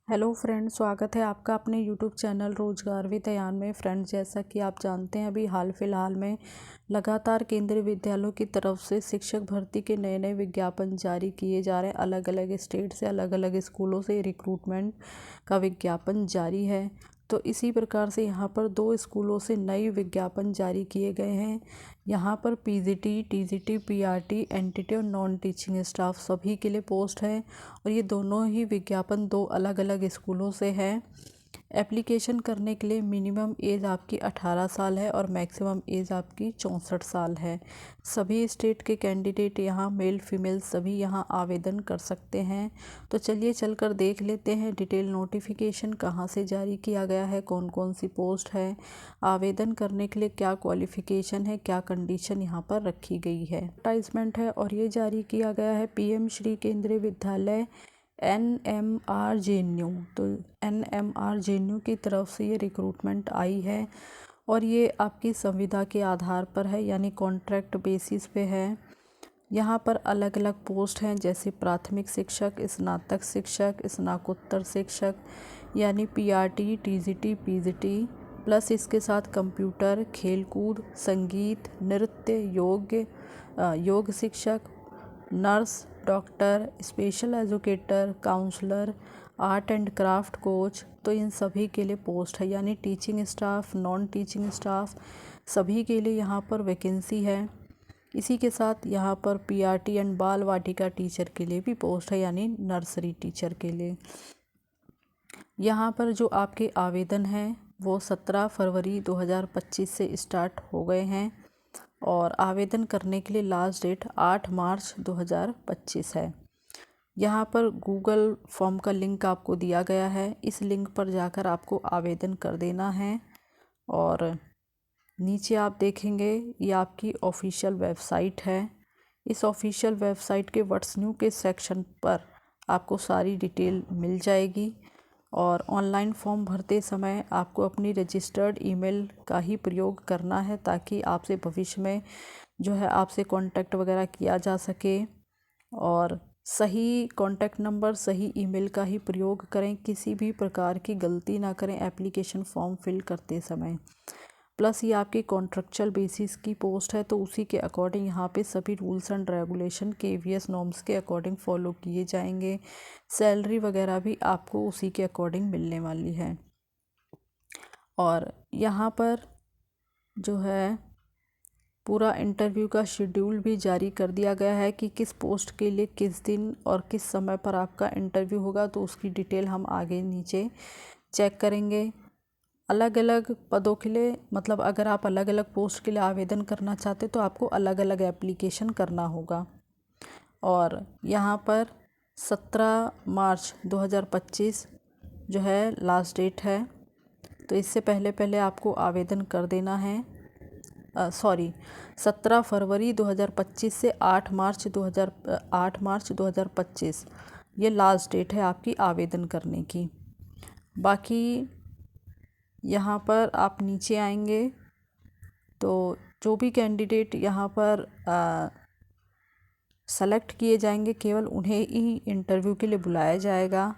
Hello friend, स्वागत है आपका अपने यूट्यूब चैनल रोजगार विद अयान में। फ्रेंड, जैसा कि आप जानते हैं, अभी हाल फिलहाल में लगातार केंद्रीय विद्यालयों की तरफ से शिक्षक भर्ती के नए नए विज्ञापन जारी किए जा रहे हैं। अलग अलग स्टेट से अलग अलग स्कूलों से रिक्रूटमेंट का विज्ञापन जारी है। तो इसी प्रकार से यहाँ पर दो स्कूलों से नए विज्ञापन जारी किए गए हैं। यहाँ पर पीजीटी, टीजीटी, पीआरटी, एनटीटी और नॉन टीचिंग स्टाफ सभी के लिए पोस्ट है। और ये दोनों ही विज्ञापन दो अलग अलग स्कूलों से है। एप्लीकेशन करने के लिए मिनिमम एज आपकी 18 साल है और मैक्सिमम एज आपकी 64 साल है। सभी स्टेट के कैंडिडेट यहाँ मेल फीमेल सभी यहाँ आवेदन कर सकते हैं। तो चलिए चलकर देख लेते हैं डिटेल नोटिफिकेशन कहाँ से जारी किया गया है, कौन कौन सी पोस्ट है, आवेदन करने के लिए क्या क्वालिफ़िकेशन है, क्या कंडीशन यहाँ पर रखी गई है। एडवर्टाइजमेंट है और ये जारी किया गया है पीएम श्री केंद्रीय विद्यालय NMR JNU। तो NMR JNU की तरफ से ये रिक्रूटमेंट आई है और ये आपकी संविदा के आधार पर है, यानी कॉन्ट्रैक्ट बेसिस पे है। यहाँ पर अलग अलग पोस्ट हैं, जैसे प्राथमिक शिक्षक, स्नातक शिक्षक, स्नातकोत्तर शिक्षक, यानी पीआरटी, टीजीटी, पीजीटी, प्लस इसके साथ कंप्यूटर, खेलकूद, संगीत, नृत्य, योग शिक्षक, nurse, doctor, special educator, counsellor, art and craft coach. तो इन सभी के लिए पोस्ट है, यानी teaching staff, non teaching staff सभी के लिए यहाँ पर वैकेंसी है। इसी के साथ यहाँ पर पीआरटी एंड बाल वाटिका टीचर के लिए भी पोस्ट है, यानी नर्सरी टीचर के लिए। यहाँ पर जो आपके आवेदन हैं वो 17 फरवरी 2025 से स्टार्ट हो गए हैं और आवेदन करने के लिए लास्ट डेट 8 मार्च 2025 है। यहाँ पर गूगल फॉर्म का लिंक आपको दिया गया है, इस लिंक पर जाकर आपको आवेदन कर देना है। और नीचे आप देखेंगे ये आपकी ऑफिशियल वेबसाइट है। इस ऑफिशियल वेबसाइट के व्हाट्स न्यू के सेक्शन पर आपको सारी डिटेल मिल जाएगी। और ऑनलाइन फॉर्म भरते समय आपको अपनी रजिस्टर्ड ईमेल का ही प्रयोग करना है, ताकि आपसे भविष्य में जो है आपसे कांटेक्ट वगैरह किया जा सके। और सही कांटेक्ट नंबर, सही ईमेल का ही प्रयोग करें, किसी भी प्रकार की गलती ना करें एप्लीकेशन फॉर्म फिल करते समय। प्लस ये आपकी कॉन्ट्रेक्चुअल बेसिस की पोस्ट है, तो उसी के अकॉर्डिंग यहाँ पे सभी rules and regulation KVS norms के अकॉर्डिंग फॉलो किए जाएंगे। सैलरी वगैरह भी आपको उसी के अकॉर्डिंग मिलने वाली है। और यहाँ पर जो है पूरा इंटरव्यू का शेड्यूल भी जारी कर दिया गया है कि किस पोस्ट के लिए किस दिन और किस समय पर आपका इंटरव्यू होगा। तो उसकी डिटेल हम आगे नीचे चेक करेंगे। अलग अलग पदों के लिए, मतलब अगर आप अलग अलग पोस्ट के लिए आवेदन करना चाहते तो आपको अलग अलग एप्लीकेशन करना होगा। और यहाँ पर 17 मार्च 2025 जो है लास्ट डेट है, तो इससे पहले पहले आपको आवेदन कर देना है। 17 फरवरी 2025 से 8 मार्च 2025 ये लास्ट डेट है आपकी आवेदन करने की। बाकी यहाँ पर आप नीचे आएंगे तो जो भी कैंडिडेट यहाँ पर सेलेक्ट किए जाएंगे केवल उन्हें ही इंटरव्यू के लिए बुलाया जाएगा।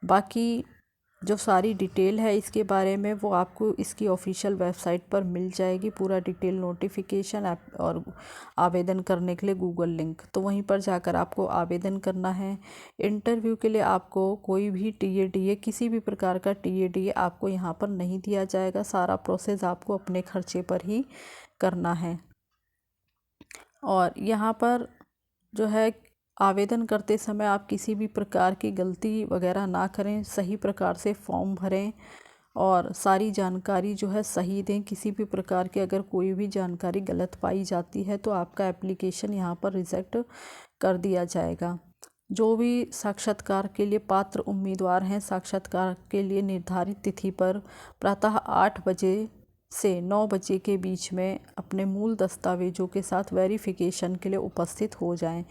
बाकी जो सारी डिटेल है इसके बारे में वो आपको इसकी ऑफिशियल वेबसाइट पर मिल जाएगी, पूरा डिटेल नोटिफिकेशन और आवेदन करने के लिए गूगल लिंक, तो वहीं पर जाकर आपको आवेदन करना है। इंटरव्यू के लिए आपको कोई भी TADA, किसी भी प्रकार का TADA आपको यहाँ पर नहीं दिया जाएगा। सारा प्रोसेस आपको अपने खर्चे पर ही करना है। और यहाँ पर जो है आवेदन करते समय आप किसी भी प्रकार की गलती वगैरह ना करें, सही प्रकार से फॉर्म भरें और सारी जानकारी जो है सही दें। किसी भी प्रकार की अगर कोई भी जानकारी गलत पाई जाती है तो आपका एप्लीकेशन यहाँ पर रिजेक्ट कर दिया जाएगा। जो भी साक्षात्कार के लिए पात्र उम्मीदवार हैं, साक्षात्कार के लिए निर्धारित तिथि पर प्रातः 8 बजे से 9 बजे के बीच में अपने मूल दस्तावेजों के साथ वेरिफिकेशन के लिए उपस्थित हो जाएं।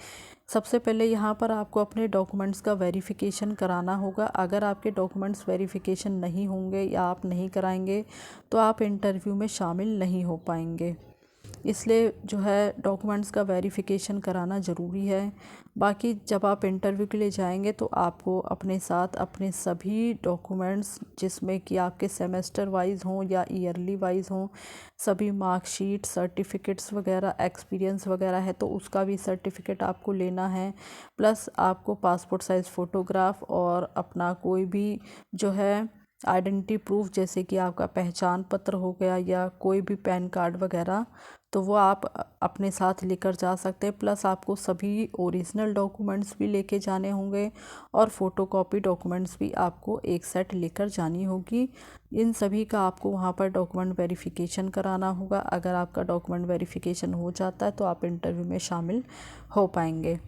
सबसे पहले यहाँ पर आपको अपने डॉक्यूमेंट्स का वेरिफिकेशन कराना होगा। अगर आपके डॉक्यूमेंट्स वेरिफिकेशन नहीं होंगे या आप नहीं कराएंगे तो आप इंटरव्यू में शामिल नहीं हो पाएंगे। इसलिए जो है डॉक्यूमेंट्स का वेरिफिकेशन कराना ज़रूरी है। बाकी जब आप इंटरव्यू के लिए जाएंगे तो आपको अपने साथ अपने सभी डॉक्यूमेंट्स, जिसमें कि आपके सेमेस्टर वाइज हों या ईयरली वाइज हों, सभी मार्कशीट, सर्टिफिकेट्स वगैरह, एक्सपीरियंस वगैरह है तो उसका भी सर्टिफिकेट आपको लेना है। प्लस आपको पासपोर्ट साइज़ फ़ोटोग्राफ और अपना कोई भी जो है आइडेंटिटी प्रूफ, जैसे कि आपका पहचान पत्र हो गया या कोई भी पैन कार्ड वगैरह, तो वो आप अपने साथ लेकर जा सकते हैं। प्लस आपको सभी ओरिजिनल डॉक्यूमेंट्स भी लेके जाने होंगे और फ़ोटोकॉपी डॉक्यूमेंट्स भी आपको एक सेट लेकर जानी होगी। इन सभी का आपको वहाँ पर डॉक्यूमेंट वेरिफिकेशन कराना होगा। अगर आपका डॉक्यूमेंट वेरिफिकेशन हो जाता है तो आप इंटरव्यू में शामिल हो पाएंगे।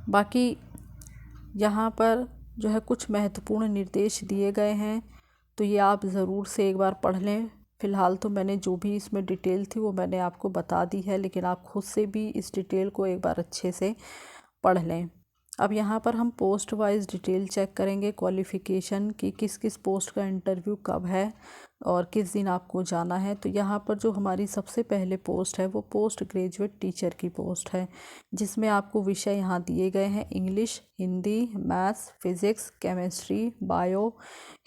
बाकी यहाँ पर जो है कुछ महत्वपूर्ण निर्देश दिए गए हैं, तो ये आप ज़रूर से एक बार पढ़ लें। फ़िलहाल तो मैंने जो भी इसमें डिटेल थी वो मैंने आपको बता दी है, लेकिन आप खुद से भी इस डिटेल को एक बार अच्छे से पढ़ लें। अब यहाँ पर हम पोस्ट वाइज डिटेल चेक करेंगे, क्वालिफ़िकेशन की किस किस पोस्ट का इंटरव्यू कब है और किस दिन आपको जाना है। तो यहाँ पर जो हमारी सबसे पहले पोस्ट है वो पोस्ट ग्रेजुएट टीचर की पोस्ट है, जिसमें आपको विषय यहाँ दिए गए हैं English, Hindi, maths, physics, chemistry, bio,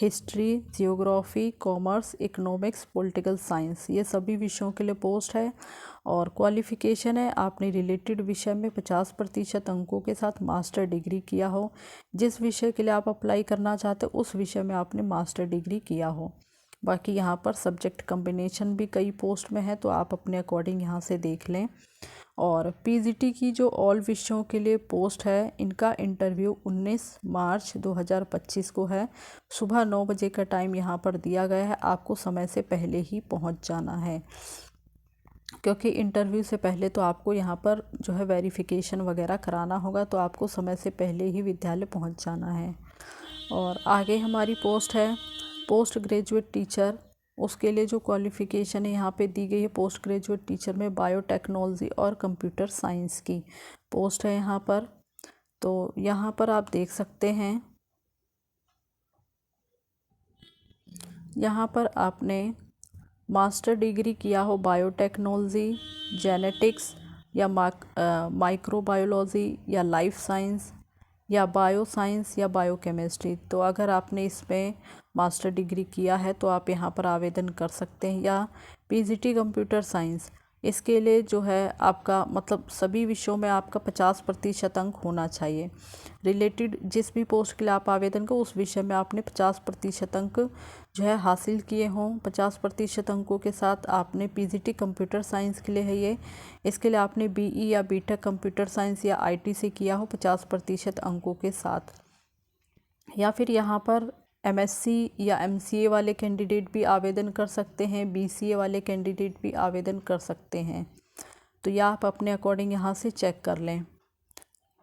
history, geography, commerce, economics, political science, ये सभी विषयों के लिए पोस्ट है। और क्वालिफ़िकेशन है आपने रिलेटेड विषय में 50% अंकों के साथ मास्टर डिग्री किया हो। जिस विषय के लिए आप अप्लाई करना चाहते हो उस विषय में आपने मास्टर डिग्री किया हो। बाकी यहाँ पर सब्जेक्ट कम्बिनेशन भी कई पोस्ट में है, तो आप अपने अकॉर्डिंग यहाँ से देख लें। और पीजीटी की जो ऑल विषयों के लिए पोस्ट है, इनका इंटरव्यू 19 मार्च 2025 को है। सुबह 9 बजे का टाइम यहाँ पर दिया गया है। आपको समय से पहले ही पहुँच जाना है, क्योंकि इंटरव्यू से पहले तो आपको यहाँ पर जो है वेरिफिकेशन वगैरह कराना होगा, तो आपको समय से पहले ही विद्यालय पहुँच जाना है। और आगे हमारी पोस्ट है पोस्ट ग्रेजुएट टीचर। उसके लिए जो क्वालिफ़िकेशन है यहाँ पे दी गई है, पोस्ट ग्रेजुएट टीचर में बायोटेक्नोलॉजी और कंप्यूटर साइंस की पोस्ट है यहाँ पर। तो यहाँ पर आप देख सकते हैं, यहाँ पर आपने मास्टर डिग्री किया हो बायोटेक्नोलॉजी, जेनेटिक्स या माइक्रोबायोलॉजी या लाइफ साइंस या बायो साइंस या बायोकेमिस्ट्री, तो अगर आपने इसमें मास्टर डिग्री किया है तो आप यहाँ पर आवेदन कर सकते हैं। या पीजीटी कंप्यूटर साइंस, इसके लिए जो है आपका मतलब सभी विषयों में आपका 50% अंक होना चाहिए। रिलेटेड जिस भी पोस्ट के लिए आप आवेदन करो उस विषय में आपने 50% अंक जो है हासिल किए हों। 50% अंकों के साथ आपने पीजीटी कंप्यूटर साइंस के लिए है ये, इसके लिए आपने बीई या बीटेक कंप्यूटर साइंस या आईटी से किया हो 50% अंकों के साथ। या फिर यहाँ पर एमएससी या एमसीए वाले कैंडिडेट भी आवेदन कर सकते हैं, बीसीए वाले कैंडिडेट भी आवेदन कर सकते हैं। तो यह आप अपने अकॉर्डिंग यहाँ से चेक कर लें।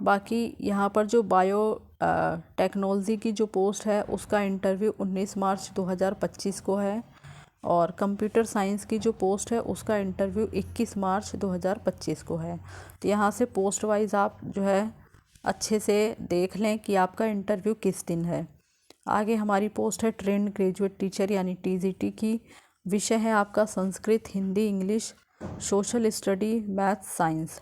बाकी यहाँ पर जो बायो टेक्नोलॉजी की जो पोस्ट है उसका इंटरव्यू 19 मार्च 2025 को है। और कंप्यूटर साइंस की जो पोस्ट है उसका इंटरव्यू 21 मार्च 2025 को है। तो यहाँ से पोस्ट वाइज आप जो है अच्छे से देख लें कि आपका इंटरव्यू किस दिन है। आगे हमारी पोस्ट है ट्रेंड ग्रेजुएट टीचर यानी टीजीटी की। विषय है आपका Sanskrit, Hindi, English, social study, math, science.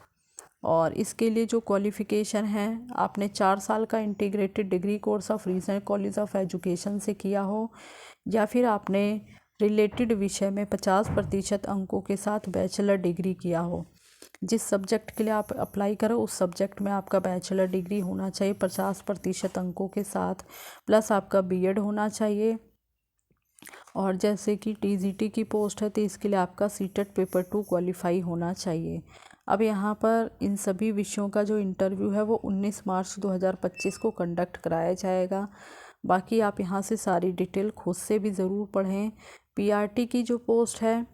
और इसके लिए जो क्वालिफ़िकेशन है आपने 4 साल का integrated degree course of regional college of education से किया हो, या फिर आपने रिलेटेड विषय में 50% अंकों के साथ बैचलर डिग्री किया हो। जिस सब्जेक्ट के लिए आप अप्लाई करो उस सब्जेक्ट में आपका बैचलर डिग्री होना चाहिए 50% अंकों के साथ, प्लस आपका बीएड होना चाहिए। और जैसे कि टीजीटी की पोस्ट है तो इसके लिए आपका सीटेट पेपर 2 क्वालिफाई होना चाहिए। अब यहाँ पर इन सभी विषयों का जो इंटरव्यू है वो 19 मार्च 2025 को कंडक्ट कराया जाएगा। बाकी आप यहाँ से सारी डिटेल खुद से भी ज़रूर पढ़ें। पीआरटी की जो पोस्ट है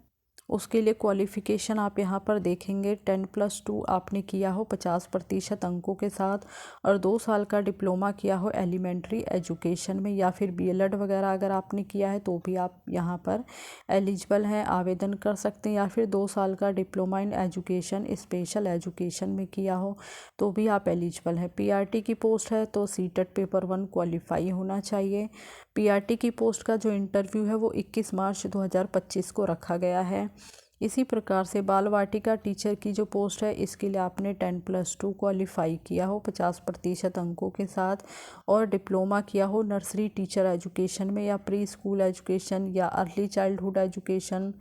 उसके लिए क्वालिफ़िकेशन आप यहाँ पर देखेंगे 10+2 आपने किया हो 50% अंकों के साथ, और 2 साल का डिप्लोमा किया हो एलिमेंट्री एजुकेशन में, या फिर बीएलएड वगैरह अगर आपने किया है तो भी आप यहाँ पर एलिजिबल हैं, आवेदन कर सकते हैं। या फिर 2 साल का diploma in education special education में किया हो तो भी आप एलिजिबल हैं। पीआरटी की पोस्ट है तो सीटेट पेपर 1 क्वालिफाई होना चाहिए। पीआरटी की पोस्ट का जो इंटरव्यू है वो 21 मार्च 2025 को रखा गया है। इसी प्रकार से बाल वाटिका टीचर की जो पोस्ट है इसके लिए आपने 10+2 क्वालिफाई किया हो 50% अंकों के साथ और डिप्लोमा किया हो नर्सरी टीचर एजुकेशन में या प्री स्कूल एजुकेशन या अर्ली चाइल्डहुड एजुकेशन,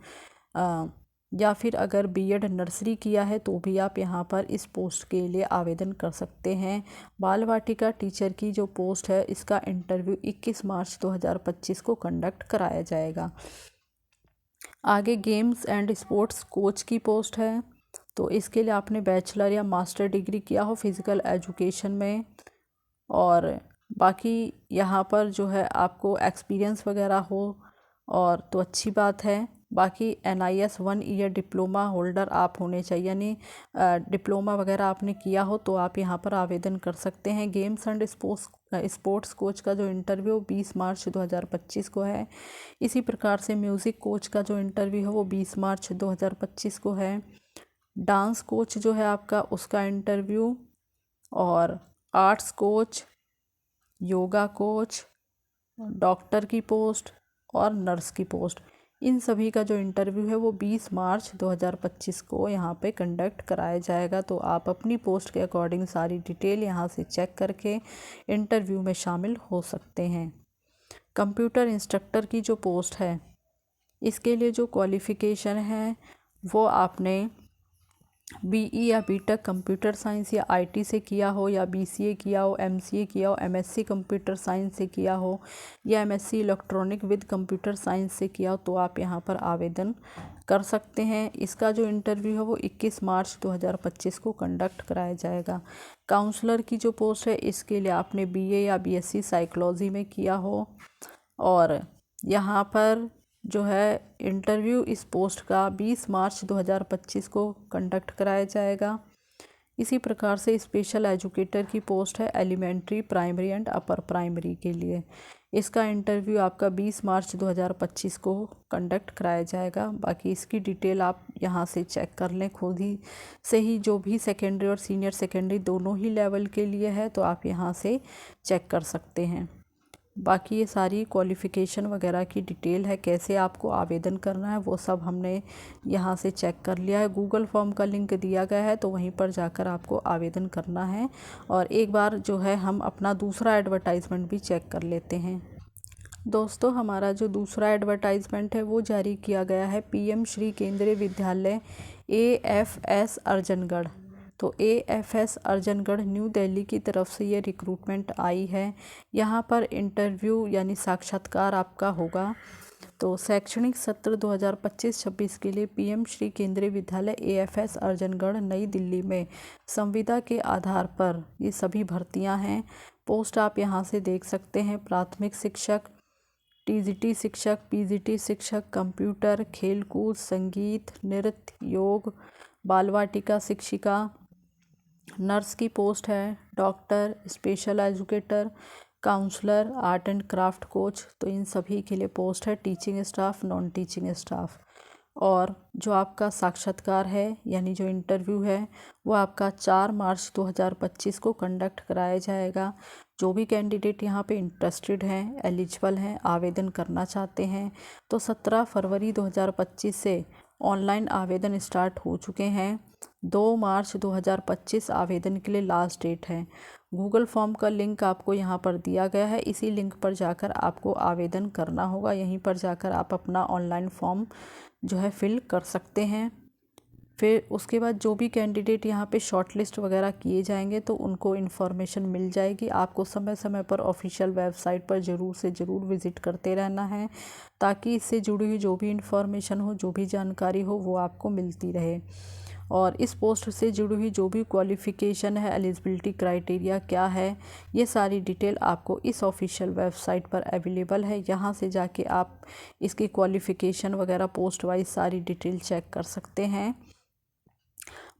या फिर अगर बीएड नर्सरी किया है तो भी आप यहाँ पर इस पोस्ट के लिए आवेदन कर सकते हैं। बाल वाटिका टीचर की जो पोस्ट है इसका इंटरव्यू 21 मार्च 2025 को कंडक्ट कराया जाएगा। आगे गेम्स एंड स्पोर्ट्स कोच की पोस्ट है, तो इसके लिए आपने बैचलर या मास्टर डिग्री किया हो फिज़िकल एजुकेशन में, और बाकी यहाँ पर जो है आपको एक्सपीरियंस वगैरह हो और तो अच्छी बात है। बाकी NIS 1 ईयर डिप्लोमा होल्डर आप होने चाहिए, यानी डिप्लोमा वगैरह आपने किया हो तो आप यहाँ पर आवेदन कर सकते हैं। गेम्स एंड स्पोर्ट्स कोच का जो इंटरव्यू 20 मार्च 2025 को है। इसी प्रकार से म्यूज़िक कोच का जो इंटरव्यू है वो 20 मार्च 2025 को है। डांस कोच जो है आपका उसका इंटरव्यू, और arts coach, yoga coach, doctor की पोस्ट और नर्स की पोस्ट, इन सभी का जो इंटरव्यू है वो 20 मार्च 2025 को यहाँ पे कंडक्ट कराया जाएगा। तो आप अपनी पोस्ट के अकॉर्डिंग सारी डिटेल यहाँ से चेक करके इंटरव्यू में शामिल हो सकते हैं। कंप्यूटर इंस्ट्रक्टर की जो पोस्ट है इसके लिए जो क्वालिफ़िकेशन है वो आपने BE या BTech कंप्यूटर साइंस या IT से किया हो, या BCA किया हो, MCA किया हो, MSc कंप्यूटर साइंस से किया हो, या MSc electronic with computer science से किया हो, तो आप यहाँ पर आवेदन कर सकते हैं। इसका जो इंटरव्यू है वो 21 मार्च 2025 को कंडक्ट कराया जाएगा। काउंसलर की जो पोस्ट है इसके लिए आपने BA या BSc साइकोलॉजी में किया हो, और यहाँ पर जो है इंटरव्यू इस पोस्ट का 20 मार्च 2025 को कंडक्ट कराया जाएगा। इसी प्रकार से स्पेशल एजुकेटर की पोस्ट है elementary, primary and upper primary के लिए। इसका इंटरव्यू आपका 20 मार्च 2025 को कंडक्ट कराया जाएगा। बाकी इसकी डिटेल आप यहाँ से चेक कर लें खुद ही से ही, जो भी सेकेंडरी और सीनियर सेकेंडरी दोनों ही लेवल के लिए है तो आप यहाँ से चेक कर सकते हैं। बाकी ये सारी क्वालिफ़िकेशन वगैरह की डिटेल है, कैसे आपको आवेदन करना है वो सब हमने यहाँ से चेक कर लिया है। गूगल फॉर्म का लिंक दिया गया है तो वहीं पर जाकर आपको आवेदन करना है। और एक बार जो है हम अपना दूसरा एडवर्टाइजमेंट भी चेक कर लेते हैं। दोस्तों, हमारा जो दूसरा एडवर्टाइजमेंट है वो जारी किया गया है PM श्री केंद्रीय विद्यालय AFS अर्जनगढ़। तो AFS अर्जनगढ़ न्यू दिल्ली की तरफ से ये रिक्रूटमेंट आई है। यहाँ पर इंटरव्यू यानी साक्षात्कार आपका होगा। तो शैक्षणिक सत्र 2025-26 के लिए PM श्री केंद्रीय विद्यालय AFS अर्जनगढ़ नई दिल्ली में संविदा के आधार पर ये सभी भर्तियां हैं। पोस्ट आप यहाँ से देख सकते हैं। प्राथमिक शिक्षक, TGT शिक्षक, PGT शिक्षक, कंप्यूटर, खेलकूद, संगीत, नृत्य, योग, बाल वाटिका शिक्षिका, नर्स की पोस्ट है, doctor, special educator, counsellor, art and craft coach, तो इन सभी के लिए पोस्ट है। Teaching staff, non teaching staff. और जो आपका साक्षात्कार है यानी जो इंटरव्यू है वो आपका 4 मार्च 2025 को कंडक्ट कराया जाएगा। जो भी कैंडिडेट यहाँ पे इंटरेस्टेड हैं, एलिजिबल हैं, आवेदन करना चाहते हैं, तो 17 फरवरी 2025 से ऑनलाइन आवेदन स्टार्ट हो चुके हैं। 2 मार्च 2025 आवेदन के लिए लास्ट डेट है। गूगल फॉर्म का लिंक आपको यहाँ पर दिया गया है, इसी लिंक पर जाकर आपको आवेदन करना होगा। यहीं पर जाकर आप अपना ऑनलाइन फॉर्म जो है फिल कर सकते हैं। फिर उसके बाद जो भी कैंडिडेट यहाँ पे शॉर्ट लिस्ट वगैरह किए जाएंगे तो उनको इन्फॉर्मेशन मिल जाएगी। आपको समय समय पर ऑफिशियल वेबसाइट पर ज़रूर से ज़रूर विज़िट करते रहना है, ताकि इससे जुड़ी हुई जो भी इन्फॉर्मेशन हो, जो भी जानकारी हो, वो आपको मिलती रहे। और इस पोस्ट से जुड़ी हुई जो भी क्वालिफ़िकेशन है, एलिजिबिलिटी क्राइटेरिया क्या है, ये सारी डिटेल आपको इस ऑफिशियल वेबसाइट पर अवेलेबल है। यहाँ से जाके आप इसकी क्वालिफ़िकेशन वगैरह पोस्ट वाइज सारी डिटेल चेक कर सकते हैं।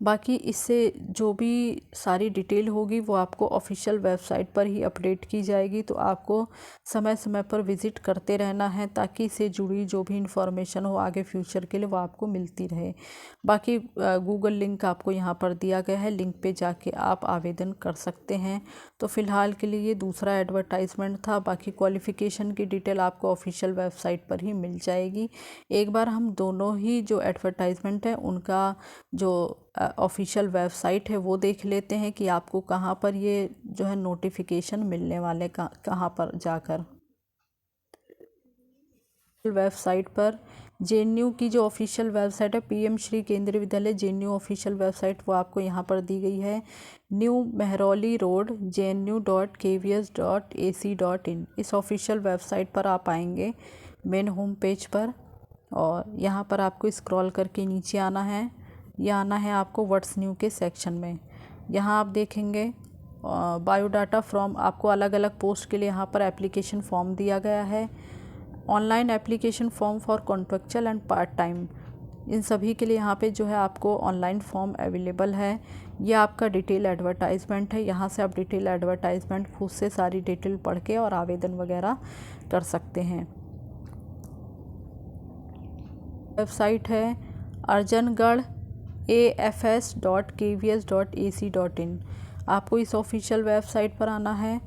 बाकी इससे जो भी सारी डिटेल होगी वो आपको ऑफिशियल वेबसाइट पर ही अपडेट की जाएगी, तो आपको समय समय पर विज़िट करते रहना है ताकि इससे जुड़ी जो भी इंफॉर्मेशन हो आगे फ्यूचर के लिए वो आपको मिलती रहे। बाकी गूगल लिंक आपको यहाँ पर दिया गया है, लिंक पे जाके आप आवेदन कर सकते हैं। तो फ़िलहाल के लिए ये दूसरा एडवर्टाइजमेंट था। बाकी क्वालिफ़िकेशन की डिटेल आपको ऑफिशियल वेबसाइट पर ही मिल जाएगी। एक बार हम दोनों ही जो एडवर्टाइजमेंट है उनका जो ऑफिशियल वेबसाइट है वो देख लेते हैं कि आपको कहाँ पर ये जो है नोटिफिकेशन मिलने वाले, कहाँ पर जाकर। वेबसाइट पर जेएनयू की जो ऑफिशियल वेबसाइट है, पीएम श्री केंद्रीय विद्यालय जेएनयू ऑफिशियल वेबसाइट, वो आपको यहाँ पर दी गई है, न्यू मेहरौली रोड jnu.kvs.ac.in। इस ऑफिशियल वेबसाइट पर आप आएंगे मेन होम पेज पर, और यहाँ पर आपको स्क्रॉल करके नीचे आना है। यह आना है आपको व्हाट्स न्यू के सेक्शन में। यहाँ आप देखेंगे बायोडाटा फ्रॉम, आपको अलग अलग पोस्ट के लिए यहाँ पर एप्लीकेशन फॉर्म दिया गया है। Online application form for contractual and part time, इन सभी के लिए यहाँ पे जो है आपको ऑनलाइन फॉर्म अवेलेबल है। ये आपका डिटेल एडवर्टाइजमेंट है, यहाँ से आप डिटेल एडवर्टाइजमेंट खुद से सारी डिटेल पढ़ के और आवेदन वगैरह कर सकते हैं। वेबसाइट है अर्जनगढ़ afs.kvs.ac.in। आपको इस ऑफिशियल वेबसाइट पर आना है,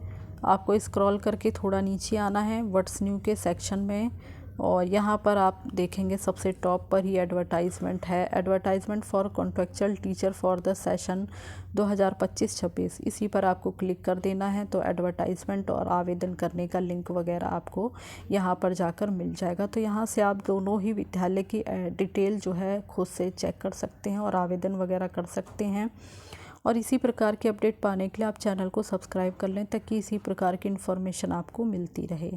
आपको स्क्रॉल करके थोड़ा नीचे आना है व्हाट्स न्यू के सेक्शन में, और यहाँ पर आप देखेंगे सबसे टॉप पर ही एडवर्टाइजमेंट है, advertisement for contractual teacher for the session 2025-26। इसी पर आपको क्लिक कर देना है, तो एडवर्टाइजमेंट और आवेदन करने का लिंक वगैरह आपको यहाँ पर जाकर मिल जाएगा। तो यहाँ से आप दोनों ही विद्यालय की डिटेल जो है खुद से चेक कर सकते हैं और आवेदन वगैरह कर सकते हैं। और इसी प्रकार के अपडेट पाने के लिए आप चैनल को सब्सक्राइब कर लें ताकि इसी प्रकार की इन्फॉर्मेशन आपको मिलती रहे।